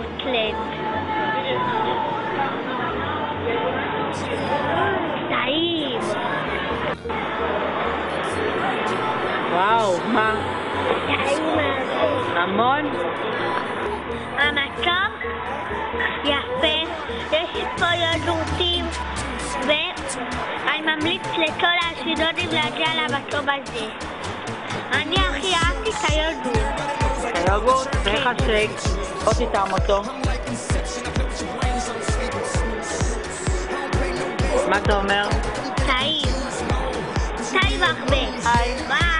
סקוטלנד. טעים. וואו, מה? טעים מאוד. המון? המצב יפה, יש פה יוגורטים, ואני ממליץ לכל האשדודים להגיע למקום הזה. אני הכי אהבתי את היוגורט. היוגורט? ואיך השייק? בוא תטעם אותו. מה אתה אומר? טעים. טעים הרבה. היי. וואו.